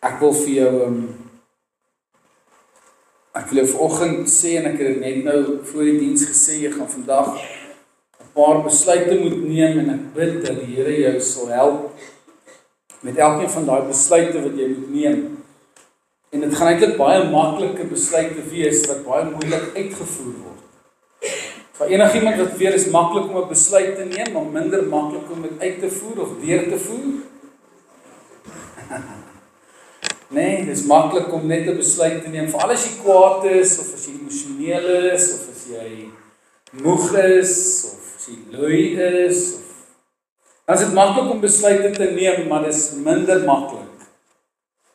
Ek wil vir jou ek wil vanoggend sê, en ek het dit net nou voor die diens gesê, jy gaan vandag 'n paar besluite moet neem, en ek bid dat die Here jou sal help met elkeen van daai besluite wat jy moet neem. En dit gaan eintlik baie maklike besluite wees wat baie moeilik uitgevoer word. Vir enigiemand wat weer is maklik om 'n besluit te neem, maar minder maklik om dit uit te voer of deur te voer. Nee, dit is maklik om net 'n besluit te neem, veral as jy kwaad is, of as jy emosioneel is, of as jy moeg is, of as jy lui is, dan is dit maklik om besluite te neem, maar dit is minder maklik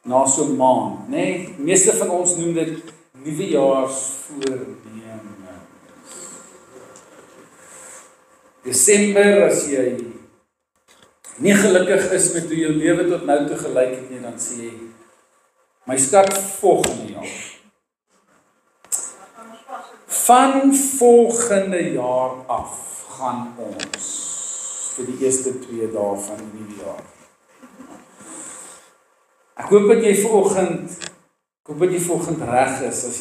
na so 'n maand, nee. Die meeste van ons noem dit nuwejaarsvoornemens. Desember, as jy nie gelukkig is met hoe jou lewe tot nou toe gelyk het nie, dan sê jy, my skat, volgende jaar. Van volgende jaar af gaan ons vir die eerste 2 dae van die nuwe jaar. Ek hoop dat jy vanoggend reg is, as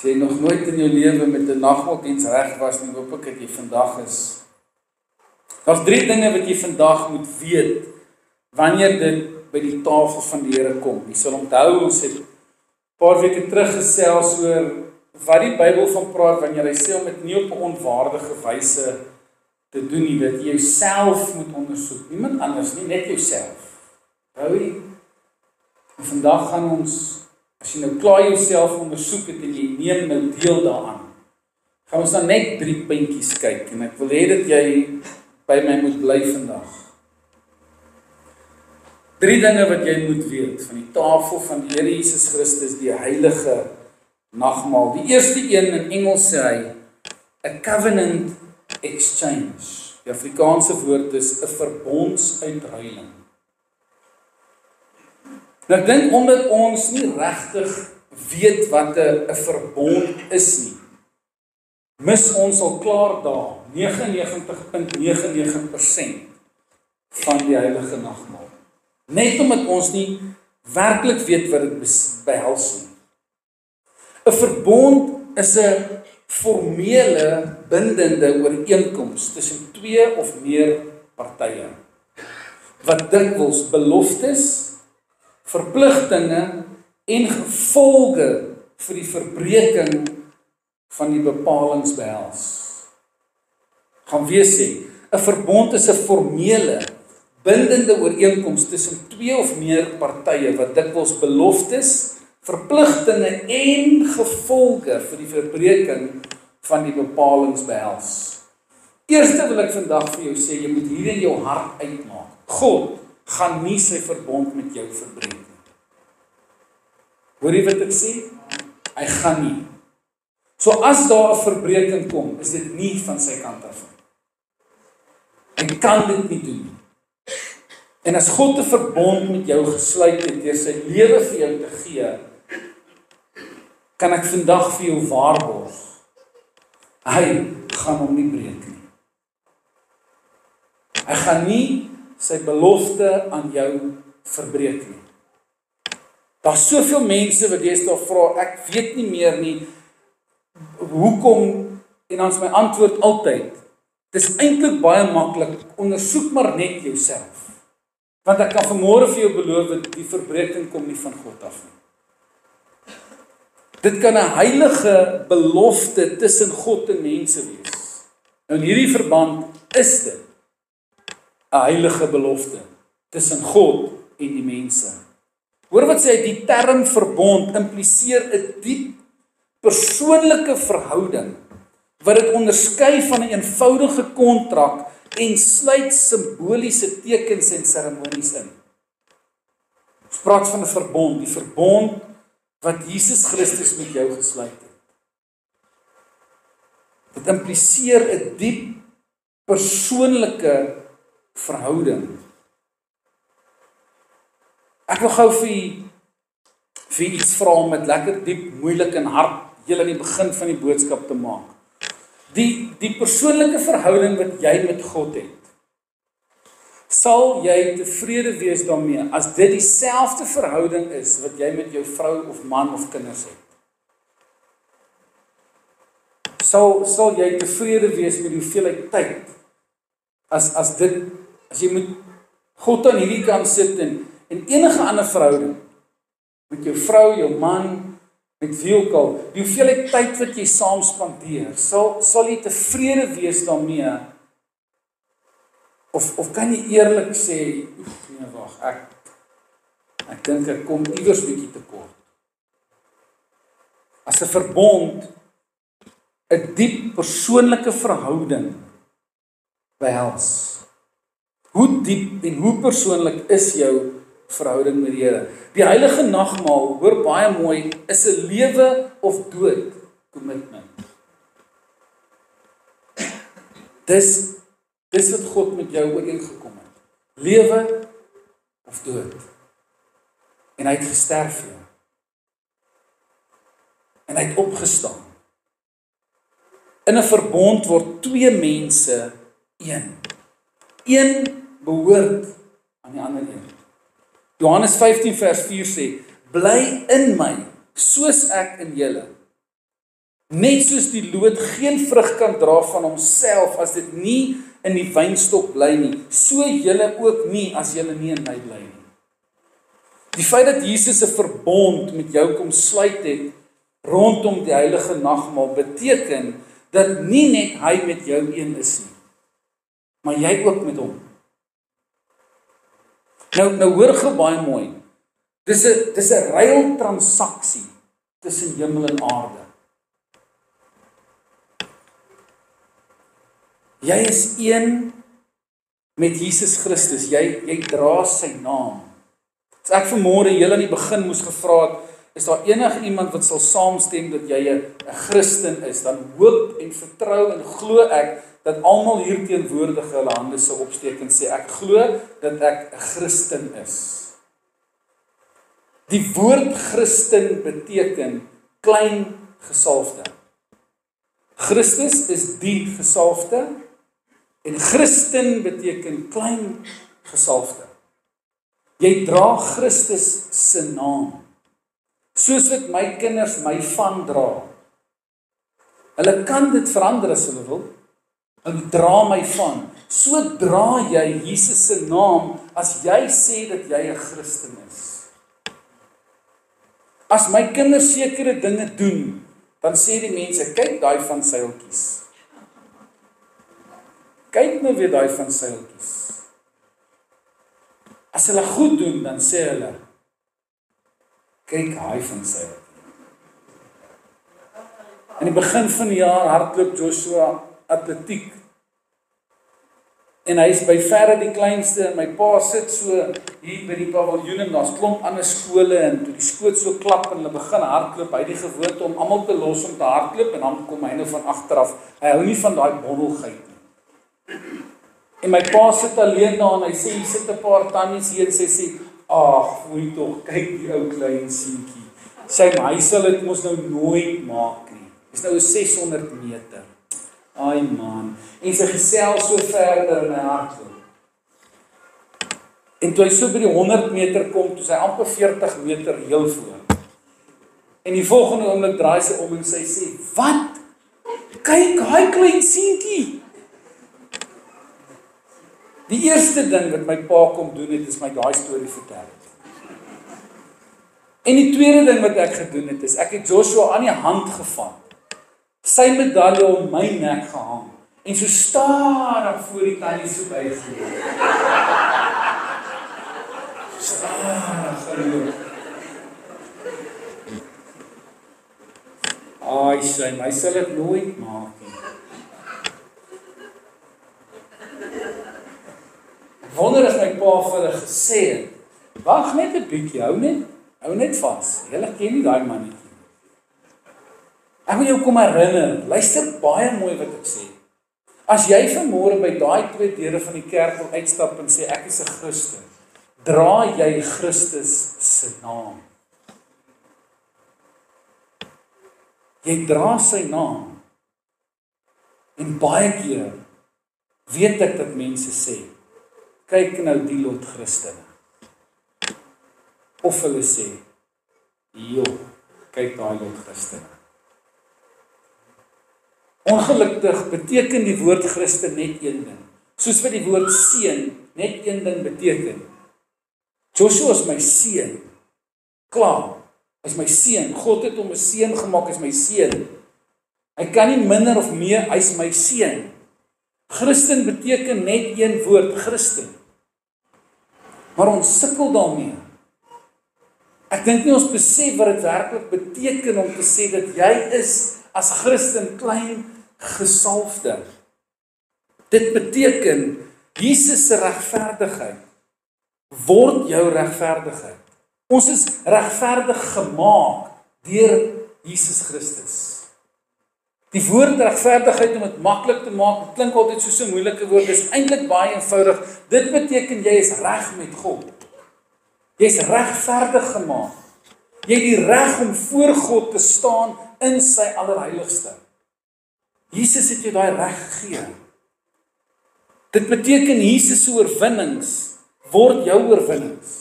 jy nog nooit in jou lewe met 'n nagmaaldiens reg was nie, hoop ek dat jy vandag is. Daar's 3 dinge wat jy vandag moet weet, wanneer dit by die tafel van die Here kom. Jy sal onthou, ons het 'n paar weke terug gesels oor wat die Bybel van praat, wanneer hy sê om dit nie op 'n onwaardige wyse te doen nie, dat jy jouself moet ondersoek. Niemand anders nie, net jouself. Hou jy? En vandag gaan ons, as jy nou klaar jouself ondersoek het en jy neem nou deel daaraan, gaan ons dan net 3 puntjies kyk, en ek wil hê dat jy by my moet bly vandag. 3 dinge wat jy moet weet van die tafel van die Here Jesus Christus, die heilige nagmaal. Die eerste een, in Engels sê hy, a covenant exchange. Die Afrikaanse woord is 'n verbondsuitruiling. Nou ek dink, omdat ons nie regtig weet wat 'n verbond is nie, mis ons al klaar daar 99.99% van die heilige nagmaal. Net omdat ons nie werklik weet wat dit behels nie. 'n Verbond is 'n formele, bindende ooreenkoms tussen 2 of meer partye, wat dikwels beloftes, verpligtinge en gevolge vir die verbreeking van die bepalings behels. Gaan weer sê, 'n verbond is 'n formele, bindende ooreenkoms tussen 2 of meer partye wat dikwels beloftes, verpligtinge en gevolge vir die verbreeking van die bepalings behels. Eerste wil ek vandag vir jou sê, jy moet hier in jou hart uitmaak. God gaan nie sy verbond met jou verbreek nie. Hoor jy wat ek sê? Hy gaan nie. So as daar 'n verbreeking kom, is dit nie van sy kant af. Hy kan dit nie doen nie. En as God 'n verbond met jou gesluit het deur sy lewe vir jou te gee, kan ek vandag vir jou waarborg, hy gaan hom nie breek nie. Hy gaan nie sy belofte aan jou verbreek nie. Daar's soveel mense wat deesdae vra, ek weet nie meer nie, hoekom, en dan is my antwoord altyd, dit is eintlik baie maklik, ondersoek maar net jouself. Want ek kan vanmôre vir jou beloof dat die verbreeking kom nie van God af nie. Dit kan 'n heilige belofte tussen God en mense wees. Nou in hierdie verband is dit 'n heilige belofte tussen God en die mense. Hoor wat sê hy, die term verbond impliseer 'n diep persoonlike verhouding wat dit onderskei van 'n eenvoudige kontrak en sluit simboliese tekens en seremonies in. Ons praat van 'n verbond, die verbond wat Jesus Christus met jou gesluit het. Dit impliseer 'n diep persoonlike verhouding. Ek wil gou vir iets vra om dit lekker diep, moeilik en hard heel aan die begin van die boodskap te maak. Die persoonlike verhouding wat jy met God het, Sal jy tevrede wees daarmee as dit dieselfde verhouding is wat jy met jou vrou of man of kinders het? Sal jy tevrede wees met die hoeveelheid tyd as jy met God aan hierdie kant sit en enige ander verhouding met jou vrou, jou man, met wie ook al, die hoeveelheid tyd wat jy saam spandeer, sal jy tevrede wees daarmee? Of kan jy eerlik sê, nee wag, ek dink ek kom iewers bietjie tekort. As 'n verbond 'n diep persoonlike verhouding behels. Hoe diep en hoe persoonlik is jou verhouding met die Here? Die heilige nagmaal, hoor baie mooi, is 'n lewe of dood commitment. Dis wat God met jou ooreengekom het. Lewe of dood. En hy het gesterf vir jou. En hy het opgestaan. In 'n verbond word twee mense een. Een behoort aan die ander een. Johannes 15 vers 4 sê, bly in my, soos ek in julle. Net soos die loot geen vrug kan dra van homself as dit nie in die wynstok bly nie, so julle ook nie as julle nie in my bly nie. Die feit dat Jesus 'n verbond met jou kom sluit het rondom die heilige nagmaal beteken dat nie net hy met jou een is nie, maar jy ook met hom. Nou hoor gou baie mooi. Dis 'n ruil transaksie tussen hemel en aarde. Jy is een met Jesus Christus. Jy dra sy naam. As ek vanmôre julle aan die begin moes gevra het, is daar enige iemand wat sal saamstem dat jy 'n Christen is, dan hoop en vertrou en glo ek dat almal hier teenwoordig hulle hande sou opsteek en sê ek glo dat ek 'n Christen is. Die woord Christen beteken klein gesalfde. Christus is die gesalfde en Christen beteken klein gesalfde. Jy dra Christus se naam. Soos wat my kinders my van dra. Hulle kan dit verander as hulle wil. Hulle dra my van. So dra jy Jesus se naam as jy sê dat jy 'n Christen is. As my kinders sekere dinge doen, dan sê die mense, kyk daai van seiltjies. Kyk nou weer daai van seiltjies. As hulle goed doen, dan sê hulle, kyk hy van seiltjies. In die begin van die jaar hardloop Joshua atletiek. En hy is by verre die kleinste en my pa sit so hier by die paviljoen en daar's klomp ander skole en toe die skoot so klap en hulle begin hardloop, hy het die gewoonte om almal te los om te hardloop en dan kom hy nou van agteraf. Hy hou nie van daai bondelgeit nie. En my pa sit alleen daar en hy sê, hier sit 'n paar tannies hier en sy sê, ag, foei tog, kyk die ou klein seentjie. Sy hy sal dit mos nou nooit maak nie. Dis nou 600 meter. Ai man, en sy gesels so verder in my hardloop. En toe hy so by die 100 meter kom, toe sy amper 40 meter heel voor. En die volgende oomblik draai sy om en sy sê, wat? Kyk, hy klein seentjie. Die eerste ding wat my pa kom doen het, is my daai storie vertel. En die tweede ding wat ek gedoen het, is ek het Joshua aan die hand gevat. Sy medalje om my nek gehang, en so stadig voor die tannie so bygeloop. Stadig geloop. Ai, sy, my sal dit nooit maak nie. Ek wonder as my pa vir hulle gesê het, wag net 'n bietjie, hou net vas, julle ken nie daai mannetjie. Ek wil jou kom herinner, luister baie mooi wat ek sê. As jy vanmôre by daai twee deure van die kerk wil uitstap en sê ek is 'n Christen, dra jy Christus se naam. Jy dra sy naam. En baie keer weet ek dat mense sê, kyk nou die lot Christene. Of hulle sê, joh, kyk daai lot Christene. Ongelukkig beteken die woord Christen net een ding. Soos wat die woord seun net een ding beteken. Joshua is my seun. Klaar, is my seun. God het hom 'n seun gemaak, is my seun. Hy kan nie minder of meer, hy's my seun. Christen beteken net een woord, Christen. Maar ons sukkel daarmee. Ek dink nie ons besef wat dit werklik beteken om te sê dat jy is as Christen klein gesalfde. Dit beteken Jesus se regverdigheid word jou regverdigheid. Ons is regverdig gemaak deur Jesus Christus. Die woord regverdigheid, om dit maklik te maak, dit klink altyd soos 'n moeilike woord, dit is eintlik baie eenvoudig. Dit beteken jy is reg met God. Jy's regverdig gemaak. Jy het die reg om voor God te staan in sy allerheiligste. Jesus het jou daai reg gegee. Dit beteken Jesus se oorwinnings word jou oorwinnings.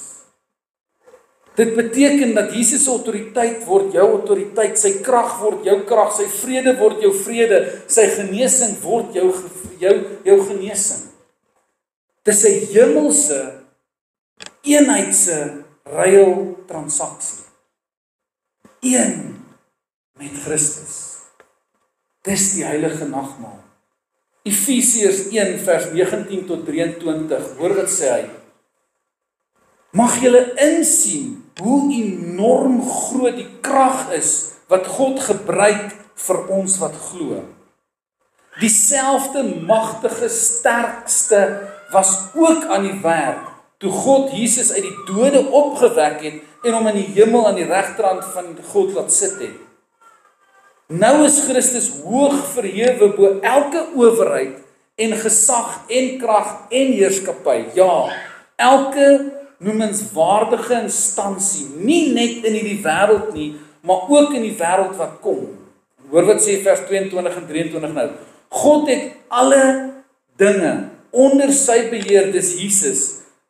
Dit beteken dat Jesus se autoriteit word jou autoriteit, sy krag word jou krag, sy vrede word jou vrede, sy genesing word jou genesing. Dis 'n hemelse eenheidse ruil transaksie. Een met Christus. Dis die heilige nagmaal. Efesiërs 1 vers 19 tot 23. Hoor wat sê hy? Mag julle insien hoe enorm groot die krag is wat God gebruik vir ons wat glo. Dieselfde magtige sterkste was ook aan die werk toe God Jesus uit die dode opgewek het en hom in die hemel aan die regterhand van God laat sit het. Nou is Christus hoog verhewe bo elke owerheid en gesag en krag en heerskappy. Ja, elke noemenswaardige instansie, nie net in hierdie wêreld nie, maar ook in die wêreld wat kom. Hoor wat sê vers 22 en 23 nou. God het alle dinge onder sy beheer, dis Jesus.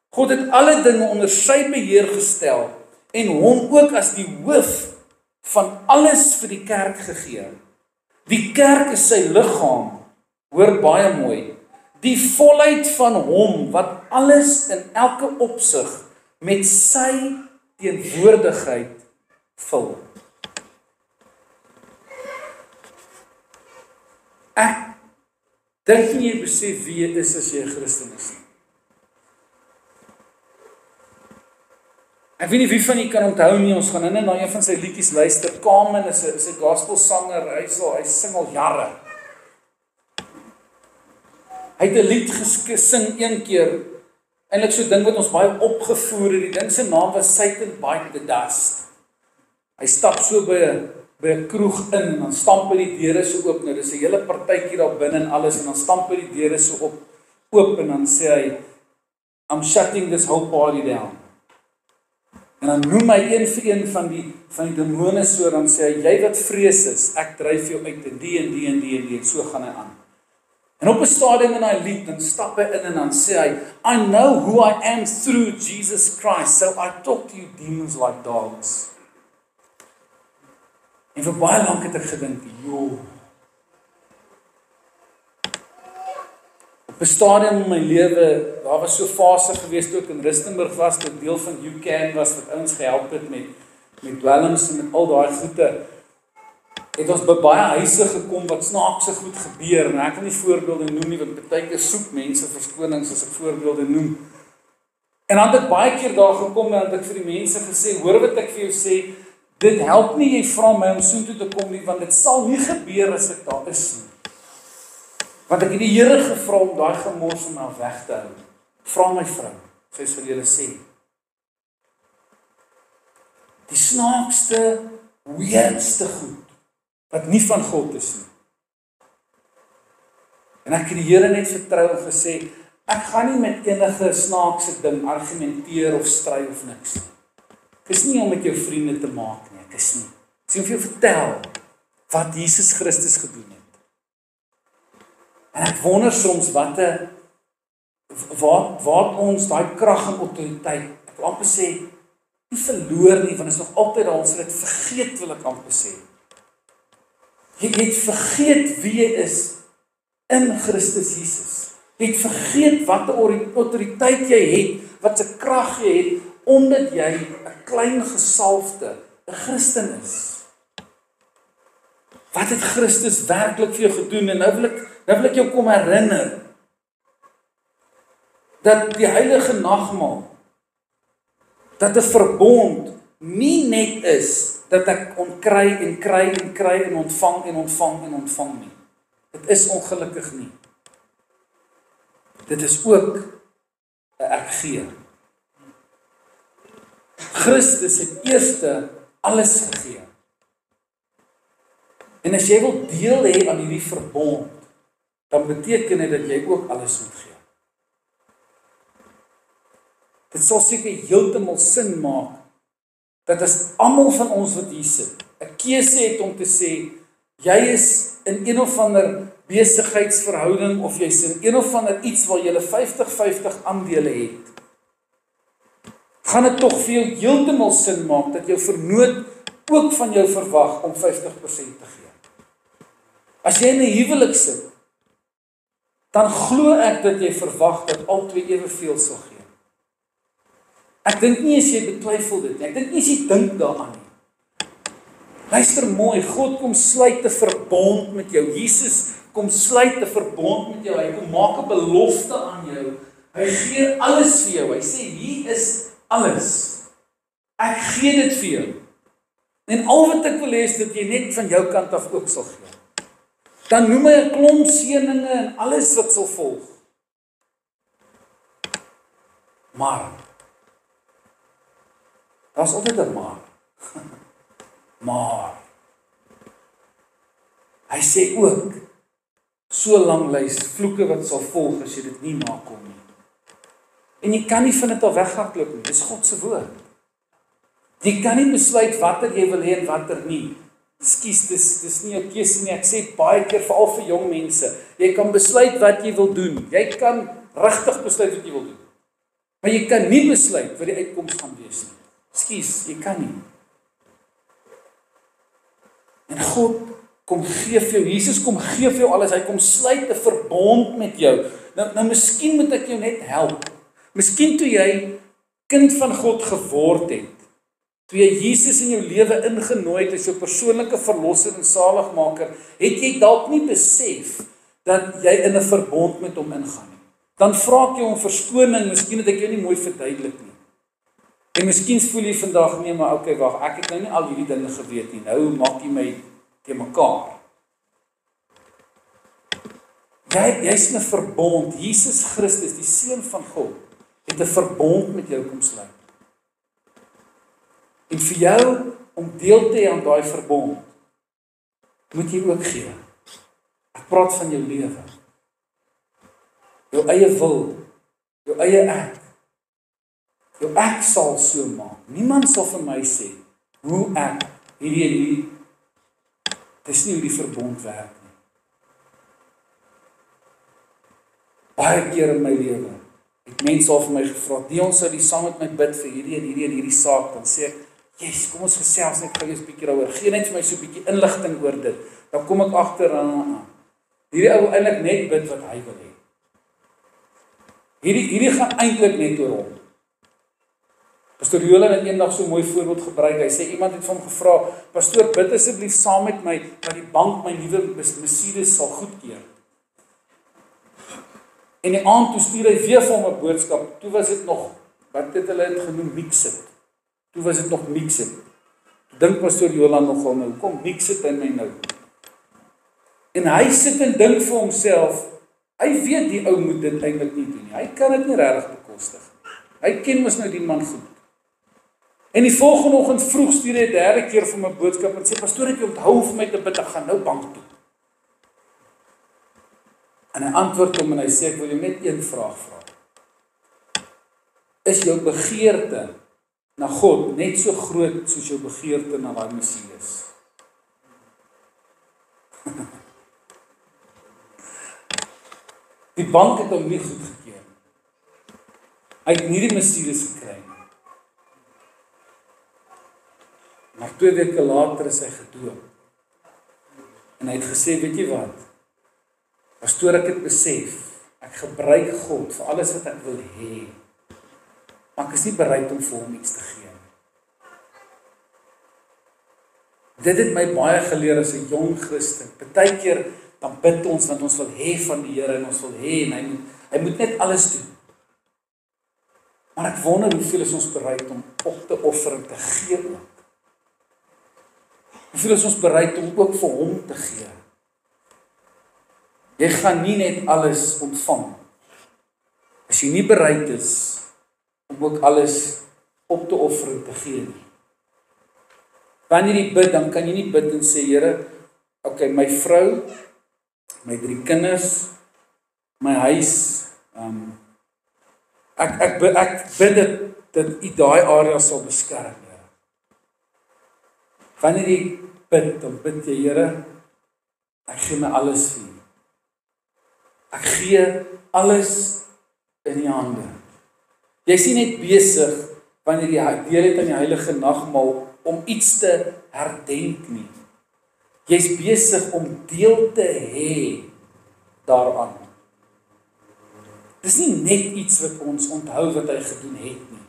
God het alle dinge onder sy beheer gestel en hom ook as die hoof van alles vir die kerk gegee. Die kerk is sy liggaam, hoor baie mooi, die volheid van hom wat alles in elke opsig met sy teenwoordigheid vul. Ek dink nie jy besef wie jy is as jy 'n Christen is. Ek weet nie wie van julle kan onthou nie, ons gaan nou na een van sy liedjies luister. Carmen is 'n gospelsanger, hy sing al jare. Hy het 'n lied gesing een keer, eintlik so 'n ding wat ons baie opgevoer het. Die ding se naam was Satan Bite the Dust. Hy stap so by 'n kroeg in en dan stamp hy die deure so oop. Nou dis 'n hele partytjie daar binne en alles en dan stamp hy die deure so oop en dan sê hy, I'm shutting this whole party down. En dan noem hy een vir een van die demone so, dan sê hy, jy wat vrees is, ek dryf jou uit en die en die en die en die, en so gaan hy aan. En op 'n stadium in hy lied, dan stap hy in en dan sê hy, I know who I am through Jesus Christ, so I talk to you demons like dogs. En vir baie lank het ek gedink, joh. Op 'n stadium in my lewe, daar was so 'n fase gewees toe ek in Rustenburg was, toe ek deel van UCAN was, wat ouens gehelp het met dwelms en met al daai goede. Het ons by baie huise gekom wat snaakse goed gebeur, en ek kan nie voorbeelde noem nie, want baie keer soek mense verskonings as ek voorbeelde noem. En dan het ek baie keer daar gekom en het ek vir die mense gesê, hoor wat ek vir jou sê, dit help nie jy vra my om soontoe te kom nie, want dit sal nie gebeur as ek daar is nie. Want ek het die Here gevra om daai gemors van my weg te hou. Vra my vrou, sy sal julle sê. Die snaakste, weirdste goed, wat nie van God is nie. En ek het die Here net vertrou en gesê, ek gaan nie met enige snaakse ding argumenteer of stry of niks nie. Ek is nie om met jou vriende te maak nie, ek is nie. Ek is om vir jou vertel wat Jesus Christus gedoen het. En ek wonder soms wat waar ons daai krag en autoriteit, ek wil amper sê, nie verloor nie, want is nog altyd daar, ons het vergeet, wil ek amper sê. Jy het vergeet wie jy is in Christus Jesus. Jy het vergeet wat 'n autoriteit jy het, wat 'n krag jy het, omdat jy 'n klein gesalfde, 'n Christen is. Wat het Christus werklik vir jou gedoen? En nou wil ek jou kom herinner, dat die heilige nagmaal, dat 'n verbond nie net is, dat ek kry en ontvang nie. Dit is ongelukkig nie. Dit is ook 'n ek gee. Christus het eerste alles gegee. En as jy wil deel hê aan hierdie verbond, dan beteken dit dat jy ook alles moet gee. Dit sal seker heeltemal sin maak, dat as almal van ons wat hier sit, 'n keuse het om te sê, jy is in een of ander besigheidsverhouding, of jy's in een of ander iets waar jy 50-50 aandele het, gaan dit tog vir jou heeltemal sin maak, dat jou vernoot ook van jou verwag om 50% te gee. As jy in 'n huwelik sit, dan glo ek dat jy verwag dat albei eweveel sal gee. Ek dink nie as jy betwyfel dit nie, ek dink nie as jy dink daaraan nie. Luister mooi, God kom sluit 'n verbond met jou. Jesus kom sluit 'n verbond met jou. Hy kom maak 'n belofte aan jou. Hy gee alles vir jou. Hy sê, hier is alles. Ek gee dit vir jou. En al wat ek wil hê is dat jy net van jou kant af ook sal gee. Dan noem hy 'n klomp seëninge en alles wat sal volg. Maar daar's altyd 'n maar. Maar hy sê ook, so lang lys vloeke wat sal volg as jy dit nie nakom nie. En jy kan nie van dit al weghardloop nie. Dis God se woord. Jy kan nie besluit watter jy wil hê en watter nie. Ekskuus, dis nie 'n keuse nie. Ek sê baie keer veral vir jong mense, jy kan besluit wat jy wil doen. Jy kan regtig besluit wat jy wil doen. Maar jy kan nie besluit wat die uitkoms gaan wees nie. Ekskuus, jy kan nie. En God kom gee vir jou, Jesus kom gee vir jou alles, hy kom sluit 'n verbond met jou. Nou miskien moet ek jou net help. Miskien toe jy kind van God geword het, toe jy Jesus in jou lewe ingenooi het as jou persoonlike verlosser en saligmaker, het jy dalk nie besef dat jy in 'n verbond met hom ingaan nie. Dan vra ek jou om verskoning, miskien het ek jou nie mooi verduidelik nie. En miskien voel jy vandag, nee, maar okay, wag, ek het nou nie al hierdie dinge geweet nie. Nou maak jy my te mekaar. Jy's in 'n verbond. Jesus Christus, die Seun van God, het 'n verbond met jou kom sluit. En vir jou om deel te hê aan daai verbond, moet jy ook gee. Ek praat van jou lewe. Jou eie wil, jou eie ek. Jou ek sal so maak. Niemand sal vir my sê hoe ek hierdie dis nie hoe die verbond werk nie. Baie keer in my lewe het mense al vir my gevra, Dion, sou jy saam met my bid vir hierdie saak, dan sê ek, yes, kom ons gesels net gou 'n bietjie daaroor. Gee net vir my so 'n bietjie inligting oor dit. Dan kom ek agter aan. Hierdie ou wil eintlik net bid wat hy wil hê. Hierdie gaan eintlik net oor hom. Pastor Jolan het eendag so 'n mooi voorbeeld gebruik. Hy sê iemand het vir hom gevra, "Pastoor, bid asseblief saam met my dat die bank my nuwe Mercedes sal goedkeur." En die aand toe stuur hy weer vir hom 'n boodskap. Toe was dit nog, wat het hulle dit genoem, mix-it. Toe was dit nog mix-it. Dink Pastor Jolan nogal nou, kom mix-it in my nou. En hy sit en dink vir homself, hy weet die ou moet dit eintlik nie doen nie. Hy kan dit nie regtig bekostig. Hy ken mos nou die man goed. En die volgende oggend vroeg stuur hy 'n derde keer vir my boodskap en sê, "Pastoor, ek onthou vir my te bid, ek gaan nou bank toe." En hy antwoord hom en hy sê, "Ek wil jou net een vraag vra. Is jou begeerte na God net so groot soos jou begeerte na daai Messias?" Die bank het hom nie goedgekeur. Hy het nie die Messias gekry nie. Maar 2 weke later is hy gedoop. En hy het gesê, weet jy wat? Pastoor, ek het besef, ek gebruik God vir alles wat ek wil hê. Maar ek is nie bereid om vir hom iets te gee. Dit het my baie geleer as 'n jong Christen. Partykeer dan bid ons want ons wil hê van die Here en ons wil hê en hy moet net alles doen. Maar ek wonder hoeveel is ons bereid om op te offer en te gee ook. Hoeveel is ons bereid om ook vir hom te gee? Jy gaan nie net alles ontvang as jy nie bereid is om ook alles op te offer en te gee nie. Wanneer jy bid, dan kan jy nie bid en sê, Here, okay, my vrou, my 3 kinders, my huis, ek bid dat U daai area sal beskerm, Here. Wanneer jy bid, dan bid jy, Here, ek gee my alles vir U. Ek gee alles in U hande. Jy is nie net besig wanneer jy deel het aan die heilige nagmaal om iets te herdenk nie. Jy's besig om deel te hê daaraan. Dis nie net iets wat ons onthou wat hy gedoen het nie.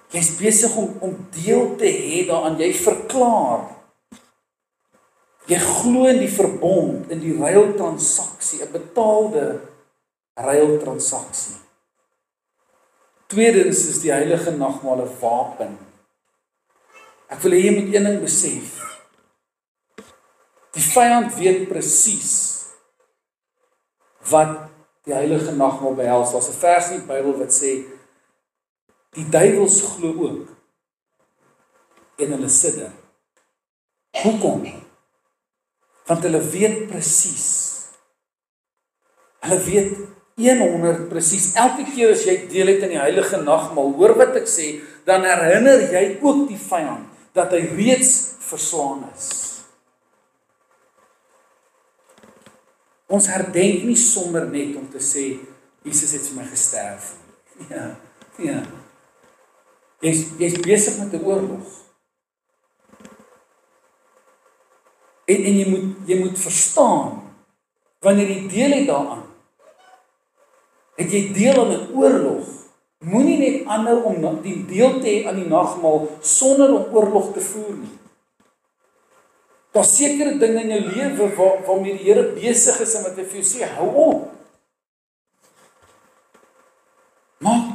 Jy's besig om deel te hê daaraan. Jy verklaar. Jy glo in die verbond, in die ruiltransaksie, 'n betaalde ruiltransaksie. Tweedens is die heilige nagmaal 'n wapen. Ek wil hê jy moet een ding besef. Die vyand weet presies wat die heilige nagmaal behels. Daar's 'n vers in die Bybel wat sê die duiwels glo ook en hulle sidder. Hoekom? Want hulle weet presies. Hulle weet 100 presies. Elke keer as jy deel het aan die heilige nagmaal, hoor wat ek sê, dan herinner jy ook die vyand dat hy reeds verslaan is. Ons herdenk nie sommer net om te sê, Jesus het vir my gesterf. Ja. Jy's besig met 'n oorlog. En jy moet verstaan, wanneer jy deel het daaraan, het jy deel aan 'n oorlog. Moenie net aanhou om die deel te hê aan die nagmaal sonder om oorlog te voer nie. Daar's sekere dinge in jou lewe waarmee die Here besig is en wat hy vir jou sê, hou op.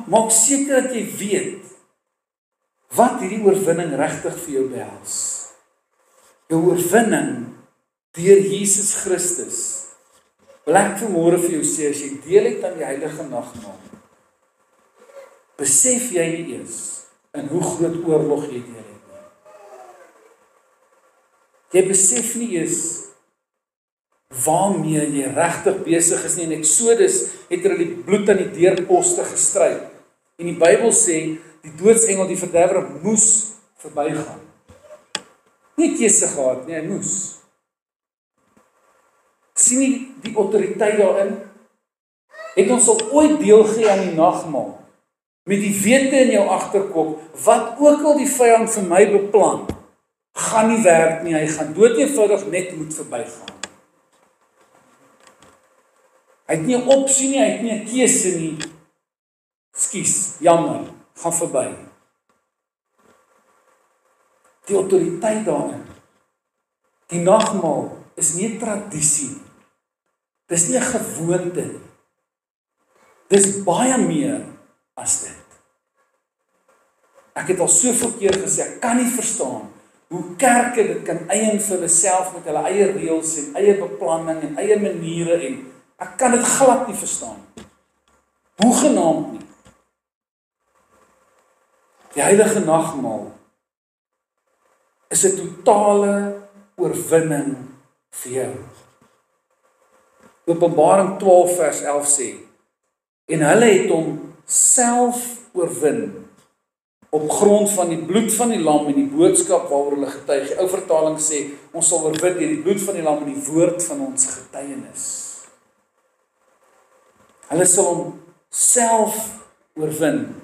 Maak seker dat jy weet wat hierdie oorwinning regtig vir jou behels. Jou oorwinning deur Jesus Christus. Wil ek vanmôre vir jou sê, as jy deel het aan die heilige nagmaal, besef jy nie eers in hoe groot oorlog jy deel het nie. Jy besef nie eers waarmee jy regtig besig is nie. In Eksodus het hulle die bloed aan die deurposte gestryk. En die Bybel sê, die doodsengel, die verderwer, moes verbygaan. Nie keuse gehad nie, hy moes. Sien nie die autoriteit daarin? Het ons al ooit deel gee aan die nagmaal, met die wete in jou agterkop, wat ook al die vyand vir my beplan, gaan nie werk nie, hy gaan doodeenvoudig net moet verbygaan. Hy het nie 'n opsie nie, hy het nie 'n keuse nie. Skus, jammer, gaan verby. Die autoriteit daarin. Die nagmaal is nie 'n tradisie nie. Dis nie 'n gewoonte nie. Dis baie meer as dit. Ek het al soveel keer gesê, ek kan nie verstaan hoe kerke dit kan eien vir hulle self met hulle eie reëls en eie beplanning en eie maniere en ek kan dit glad nie verstaan. Hoegenaamd nie. Die heilige nagmaal is 'n totale oorwinning vir jou. Openbaring 12 vers 11 sê, en hulle het hom self oorwin op grond van die bloed van die lam en die boodskap waaroor hulle getuig. Die ou vertaling sê, ons sal oorwin deur die bloed van die lam en die woord van ons getuienis. Hulle sal hom self oorwin.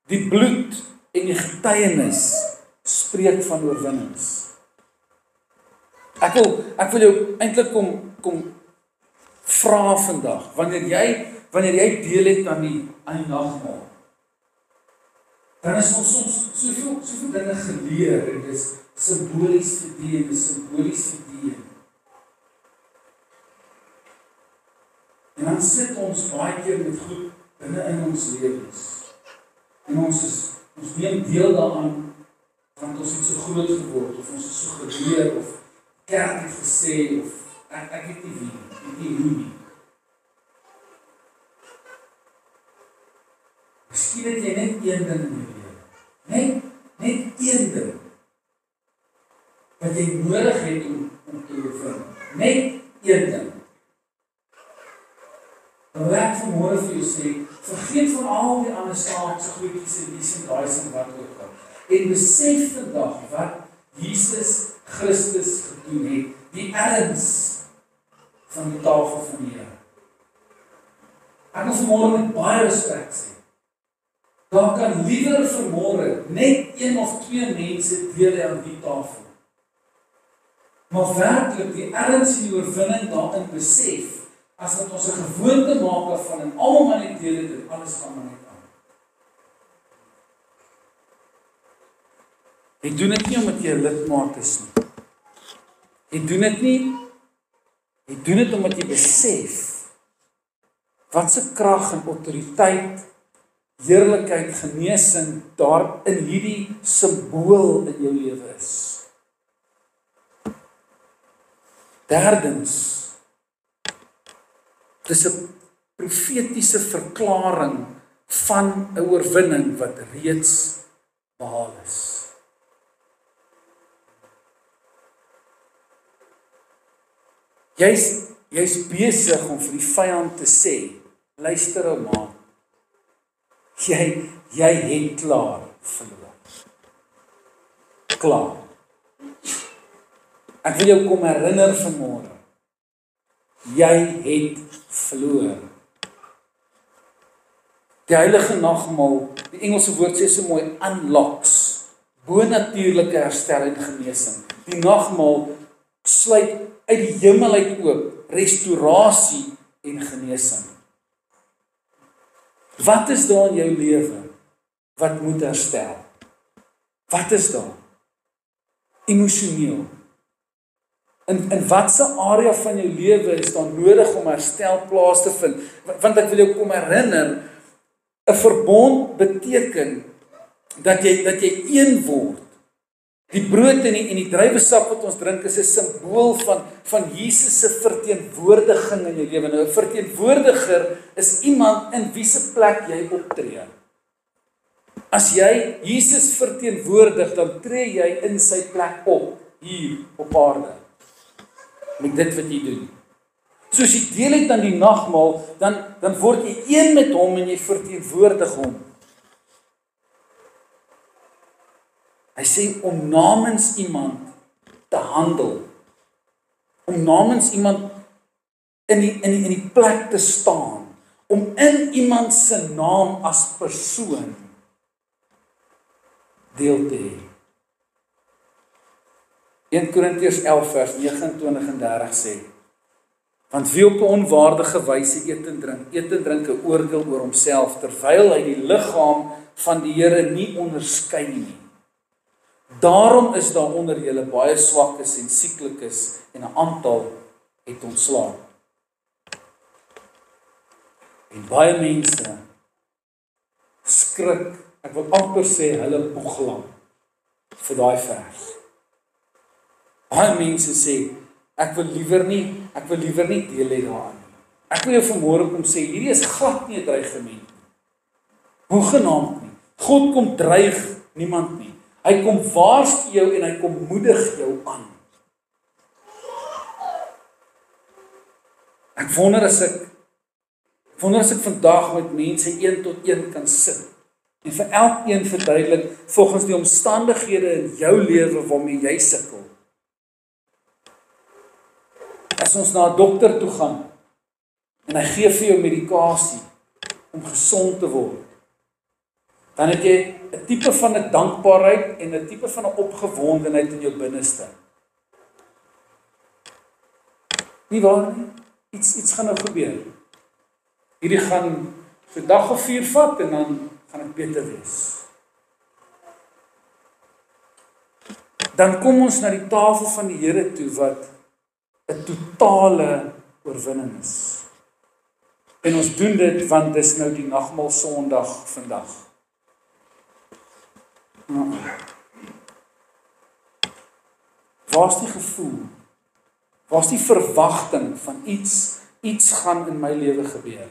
Die bloed en die getuienis spreek van oorwinnings. Ek wil jou eintlik kom vra vandag, wanneer jy deel het aan die nagmaal, dan is ons soms soveel dinge geleer, en dis simbolies vir die. En dan sit ons baie keer met goed binne in ons lewens. En ons neem deel daaraan, want ons het so groot geword, of ons is so geleer, of kerk het gesê, of ek het nie hoe nie. Miskien het jy net een ding in jou lewe. Net een ding. Wat jy nodig het om te oorwin. Net een ding. Dan wil ek vanmôre vir jou sê, vergeet van al die ander staatse goedjies en dies en daai en wat ook al. En besef vandag wat Jesus Christus gedoen het, die erns van die tafel van die Here. Ek wil vanmôre met baie respek sê, daar kan liewer vanmôre net 1 of 2 mense deel aan die tafel. Maar werklik die erns en die oorwinning daarin besef, as wat ons 'n gewoonte maak daarvan en almal maar net deel dit, alles gaan maar net aan. Jy doen dit nie omdat jy 'n lidmaat is nie. Jy doen dit omdat jy besef wat se krag en autoriteit, heerlikheid, genesing daar in hierdie simbool in jou lewe is. Derdens, dis 'n profetiese verklaring van 'n oorwinning wat reeds behaal is. Jy's besig om vir die vyand te sê, luister ou man, jy het klaar verloor. Klaar. Ek wil jou kom herinner vanmôre, jy het verloor. Die heilige nagmaal, die Engelse woord sê so mooi, unlocks, bonatuurlike herstel en genesing. Die nagmaal sluit uit die hemel uit oop, restaurasie en genesing. Wat is daar in jou lewe wat moet herstel? Wat is daar? Emosioneel. In watse area van jou lewe is daar nodig om herstel plaas te vind? Want ek wil jou kom herinner, 'n verbond beteken dat jy een word. Die brood en die druiwesap wat ons drink is 'n simbool van Jesus se verteenwoordiging in jou lewe. Nou 'n verteenwoordiger is iemand in wie se plek jy optree. As jy Jesus verteenwoordig, dan tree jy in sy plek op hier op aarde. Met dit wat jy doen. Soos jy deel het aan die nagmaal, dan word jy een met hom en jy verteenwoordig hom. Hy sê om namens iemand te handel. Om namens iemand in die plek te staan. Om in iemand se naam as persoon deel te hê. 1 Korintiërs 11 vers 29 en 30 sê, want wie op 'n onwaardige wyse eet en drink 'n oordeel oor homself, terwyl hy die liggaam van die Here nie onderskei nie. Daarom is daar onder julle baie swakkes en sieklikes en 'n aantal het ontslaap. En baie mense skrik, ek wil amper sê hulle boeglam vir daai vers. Baie mense sê, ek wil liewer nie deel hê daaraan nie. Ek wil jou vanmôre kom sê, hierdie is glad nie 'n dreigement nie. Hoegenaamd nie. God kom dreig niemand nie. Hy kom waarsku jou en hy kom moedig jou aan. Ek wonder as ek vandag met mense 1 tot 1 kan sit en vir elkeen verduidelik volgens die omstandighede in jou lewe waarmee jy sukkel. As ons na 'n dokter toe gaan en hy gee vir jou medikasie om gesond te word, dan het jy 'n tipe van 'n dankbaarheid en 'n tipe van 'n opgewondenheid in jou binneste. Nie waar nie? Iets gaan nou gebeur. Hierdie gaan so 'n dag of 4 vat en dan gaan dit beter wees. Dan kom ons na die tafel van die Here toe wat 'n totale oorwinning is. En ons doen dit want dis nou die nagmaal Sondag vandag. Waar's die gevoel? Waar's die verwagting van iets gaan in my lewe gebeur?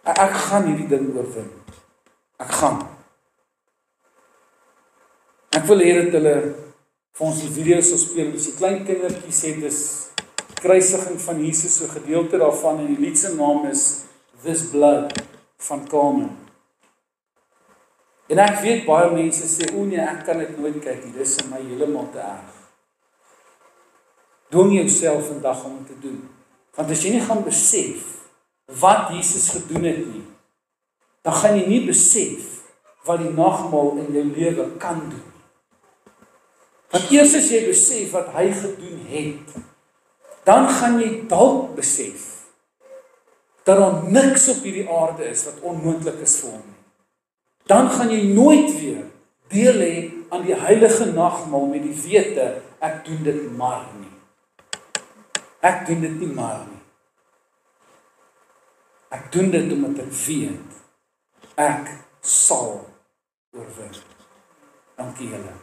Ek gaan hierdie ding oorwin. Ek gaan. Ek wil hê dat hulle vir ons die video sal speel. As die klein kindertjies sê dis kruisiging van Jesus, so gedeelte daarvan, en die lied se naam is This Blood van Carmen. En ek weet baie mense sê, o nee, ek kan dit nooit kyk nie, dis vir my heeltemal te erg. Dwing jouself vandag om te doen. Want as jy nie gaan besef wat Jesus gedoen het nie, dan gaan jy nie besef wat die nagmaal in jou lewe kan doen. Want eers as jy besef wat hy gedoen het, dan gaan jy dalk besef dat daar niks op hierdie aarde is wat onmoontlik is vir hom nie. Dan gaan jy nooit weer deel hê aan die heilige nagmaal met die wete, ek doen dit maar nie. Ek doen dit nie maar nie. Ek doen dit omdat ek weet, ek sal oorwin. Dankie julle.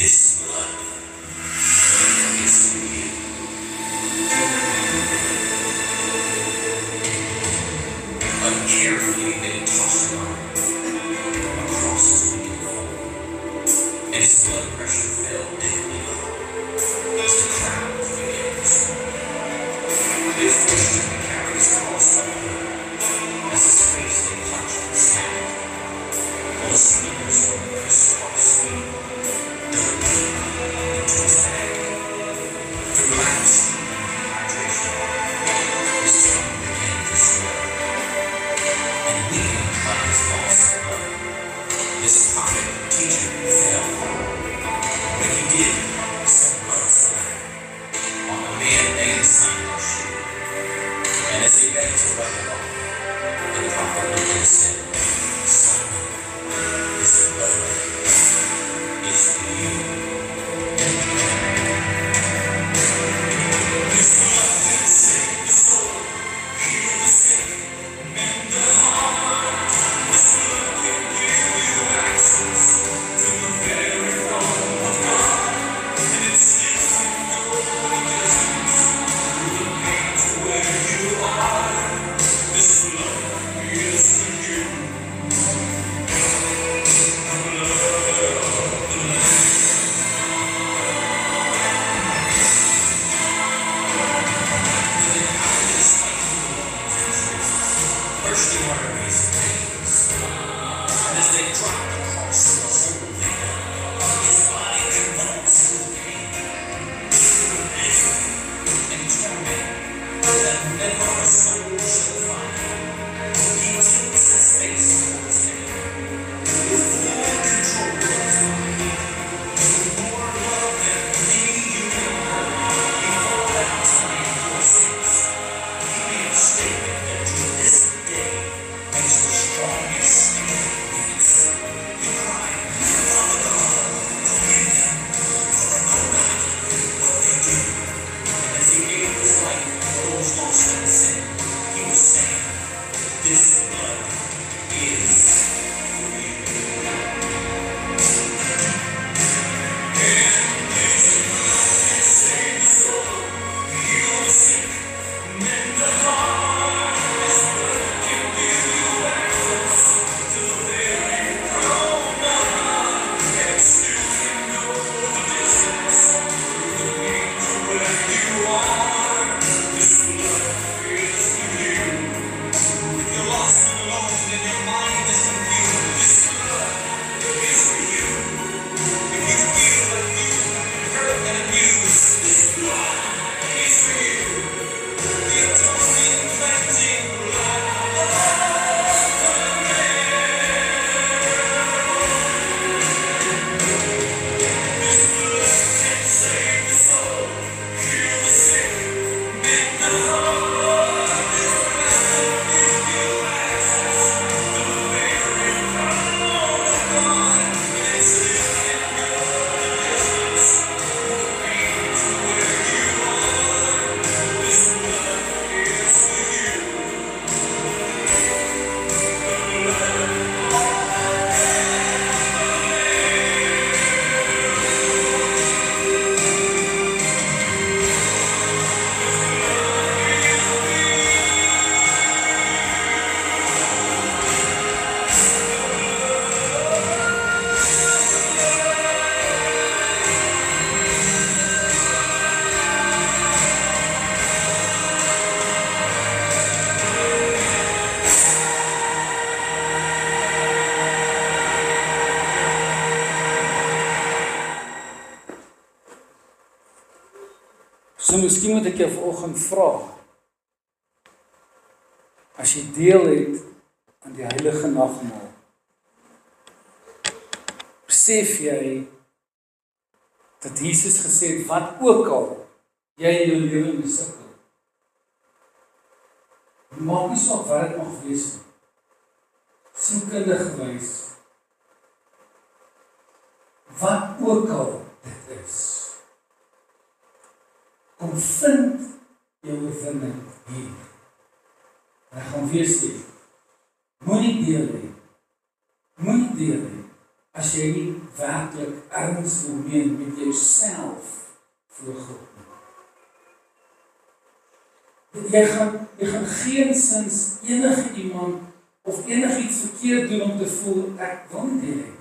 This blood is for you. So miskien moet ek jou vanoggend vra, as jy deel het aan die heilige nagmaal, besef jy dat Jesus gesê het, wat ook al jy in jou lewe mee sukkel, maak nie saak wat dit mag wees nie, sielkundig gewys, wat ook al dit is, kom vind jou oorwinning hier. En ek gaan weer sê, moenie deel hê, as jy nie werklik erns wil meen met jouself voor God nie. Jy gaan geensins enige iemand of enigiets verkeerd doen om te voel, ek wil nie deel hê.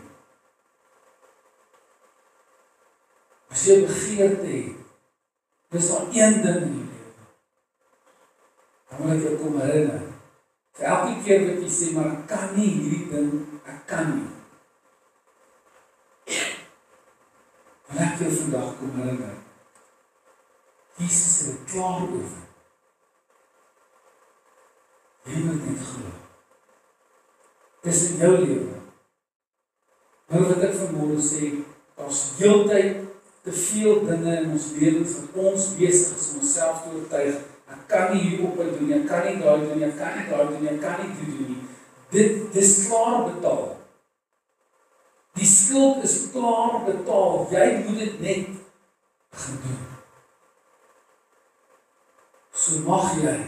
As jy begeerte het, dis daar een ding in die lewe. Dan moet ek jou kom herinner. Vir elke keer wat jy sê, maar ek kan nie hierdie ding, ek kan nie. Dan ek jou vandag kom herinner. Jesus het dit klaar oor. Jy moet net glo. Dis in jou lewe. Nou wat ek vanmôre sê, daar's heeltyd te veel dinge in ons lewens wat ons besig is om onsself te oortuig. Ek kan nie hierop doen nie, ek kan nie daai doen nie, ek kan nie daai doen nie, ek kan nie dit doen nie. Dis klaar betaal. Die skuld is klaar betaal. Jy moet dit net gedoen. So mag jy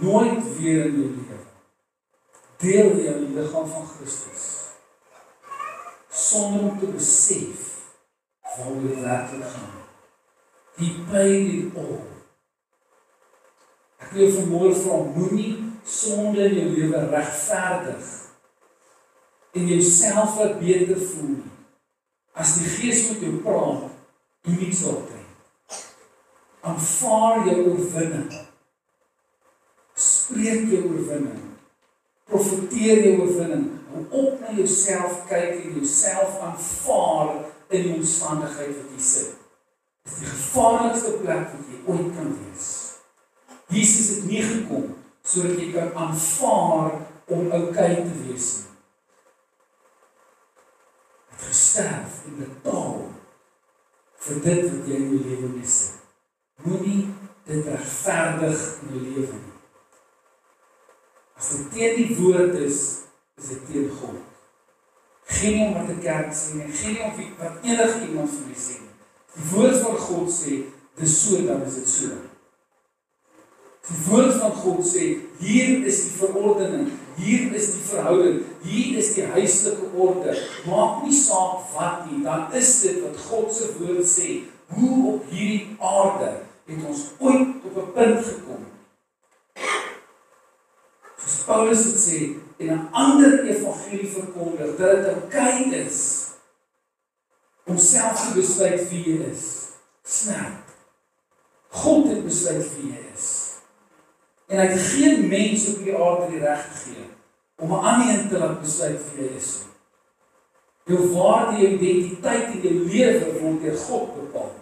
nooit weer in jou lewe deel jy aan die liggaam van Christus sonder om te besef waar dit werklik gaan. Die paid it all. Ek wil vanmôre vra, moenie sonde in jou lewe regverdig en jouself wat beter voel nie. As die Gees met jou praat, doen niks daarteen. Aanvaar jou oorwinning. Spreek jou oorwinning. Profeteer jou oorwinning. Om op na jouself kyk en jouself aanvaar in die omstandigheid wat jy sit. Dit is die gevaarlikste plek wat jy ooit kan wees. Jesus het nie gekom sodat jy kan aanvaar om oukei te wees nie. Hy het gesterf en betaal vir dit wat jy in jou lewe mee sit. Moenie dit regverdig in jou lewe nie. As dit teen die woord is dit teen God. Geen om wat die kerk sê nie, geen om wat enige iemand van my sê nie. Die woord van God sê, dis so, dan is dit so. Die woord van God sê, hier is die verordening, hier is die verhouding, hier is die huislike orde. Maak nie saak wat nie, dan is dit wat God se woord sê. Hoe op hierdie aarde het ons ooit op 'n punt gekom. Soos Paulus het sê, en 'n ander evangelie verkondig, dat dit oukei is om self te besluit wie jy is. Snap. God het besluit wie jy is. En hy het geen mens op die aarde die reg gegee om 'n ander een te laat besluit wie jy is. Jou waarde, jou identiteit en jou lewe word deur God bepaal.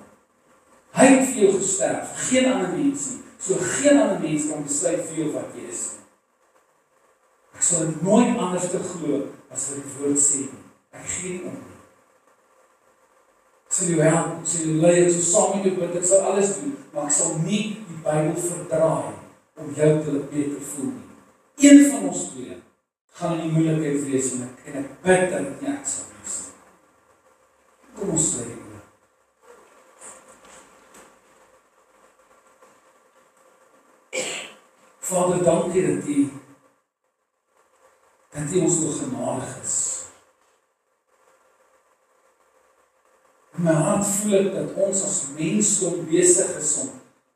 Hy het vir jou gesterf, geen ander mens nie. So geen ander mens kan besluit vir jou wat jy is. Ek sal dit nooit anders te glo as wat die woord sê nie. Ek gee nie om nie. Ek sal jou help, ek sal jou lei, ek sal saam met jou bid, ek sal alles doen, maar ek sal nie die Bybel verdraai om jou te laat beter voel nie. Een van ons twee gaan in die moeilikheid wees en ek bid dat dit nie ek sal wees nie. Kom ons sluit die oë. Vader, dankie dat U ons so genadig is. In my hart voel ek dat ons as mensdom besig is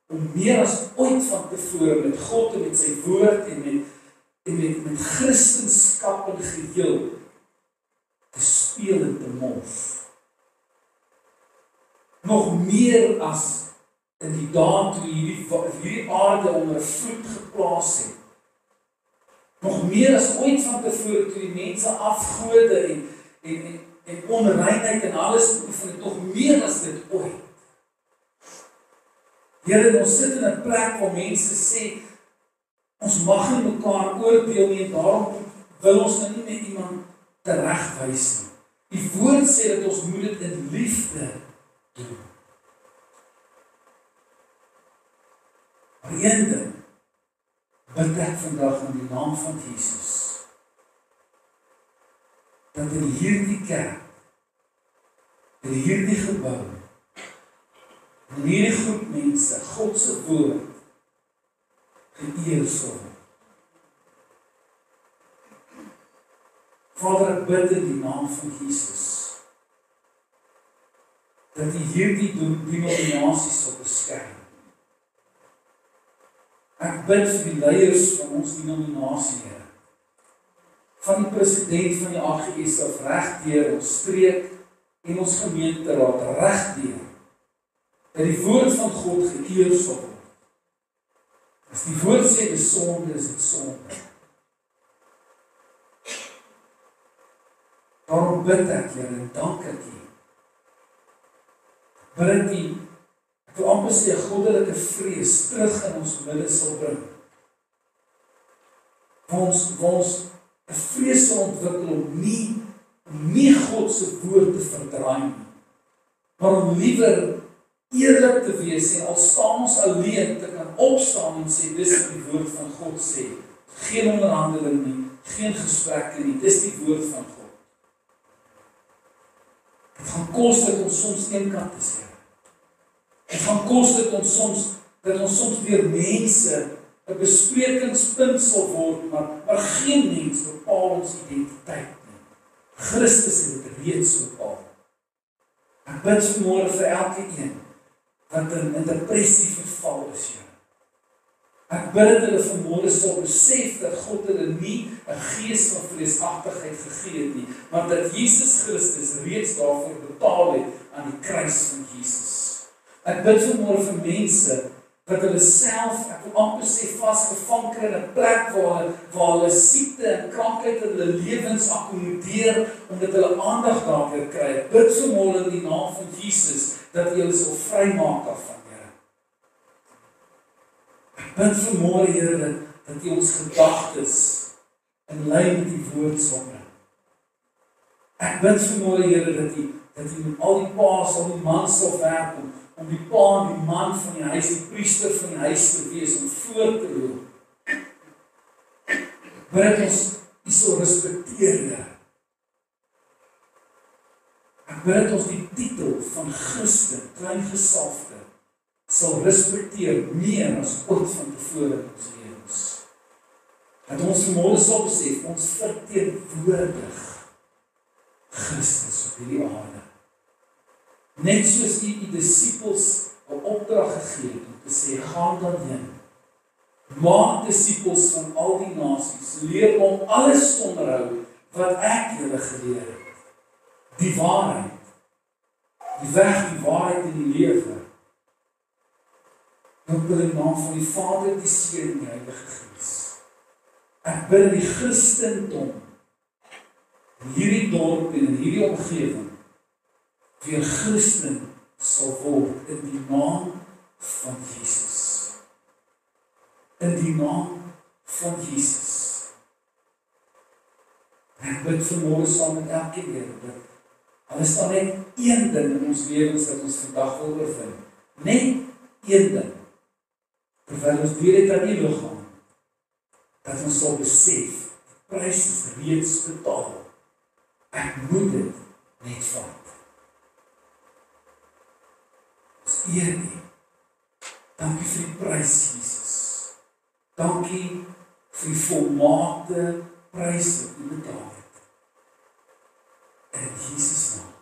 om meer as ooit van tevore met God en met sy woord en met Christenskap in geheel te speel en te mors. Nog meer as in die dae toe hierdie aarde onder 'n vloed geplaas het. Nog meer as ooit van tevore toe die mense afgode en onreinheid en alles beoefen het, nog meer as dit ooit. Here, ons sit in 'n plek waar mense sê, ons mag nie mekaar oordeel nie, en daarom wil ons nou nie met iemand teregwys nie. Die woord sê dat ons moet dit in liefde doen. Maar een ding bid ek vandag in die naam van Jesus, dat in hierdie kerk, in hierdie gebou, in hierdie groep mense, God se woord geëer sal word. Vader, ek bid in die naam van Jesus, dat U hierdie denominasie sal beskerm. Ek bid vir die leiers van ons denominasie, Here, van die president van die AGS af regdeur ons streek en ons gemeenteraad regdeur, dat die woord van God geëer sal word. As die woord sê dis sonde, is dit sonde. Daarom bid ek, Here, en dank ek U. Bid U, ek wil amper sê 'n goddelike vrees terug in ons midde sal bring. Waar ons 'n vrees sal ontwikkel om nie God se woord te verdraai nie, maar om liewer eerlik te wees en al staan ons alleen te kan opstaan en sê, dis wat die woord van God sê. Geen onderhandeling nie, geen gesprekke nie, dis die woord van God. Het gaan kos dat ons soms eenkant is, Here. Het gaan kos dat ons soms deur mense 'n besprekingspunt sal word, maar geen mens bepaal ons identiteit nie. Christus het dit reeds bepaal. Ek bid vanmôre vir elke een wat in depressie verval is, Here. Ek bid dat hulle vanmôre sal besef dat God hulle nie 'n gees van vreesagtigheid gegee het nie, maar dat Jesus Christus reeds daarvoor betaal het aan die kruis van Jesus. Ek bid vanmôre vir mense wat hulle self, ek wil amper sê, vasgevang kry in 'n plek waar hulle siekte en krankheid in hulle lewens akkommodeer, omdat hulle aandag daarvoor kry. Ek bid vanmôre in die naam van Jesus, dat U hulle sal vrymaak daarvan, Here. Ek bid vanmôre, Here, dat U ons gedagtes in lyn met die woord sal bring. Ek bid vanmôre, Here, dat U met al die paas, al die mans sal werk om die pa en die man van die huis, die priester van die huis te wees, om voor te loop. Bid ons U sal respekteer, Here. Ek bid ons die titel van Christen, klein gesalfde, sal respekteer meer as ooit van tevore in ons lewens. Dat ons vanmôre sal besef, ons verteenwoordig Christus op hierdie aarde. Net soos U disippels 'n opdrag gegee het om te sê, gaan dan heen, maak disippels van al die nasies, leer om alles te onderhou wat ek julle geleer het. Die waarheid, die weg, die waarheid en die lewe. Ek bid in die naam van die Vader, die Seun en die Heilige Gees. Ek bid in die Christendom, in hierdie dorp en in hierdie omgewing, weer Christen sal word in die naam van Jesus. In die naam van Jesus. Ek bid vanmôre saam met elkeen, Here, dat al is daar net een ding in ons lewens dat ons vandag wil oorwin. Net een ding. Terwyl ons deur dit aan U liggaam, dat ons sal besef, die prys is reeds betaal. Ek moet dit net vat. Eer U. Dankie vir die prys, Jesus. Dankie vir die volmaakte prys wat U betaal het. In Jesus naam.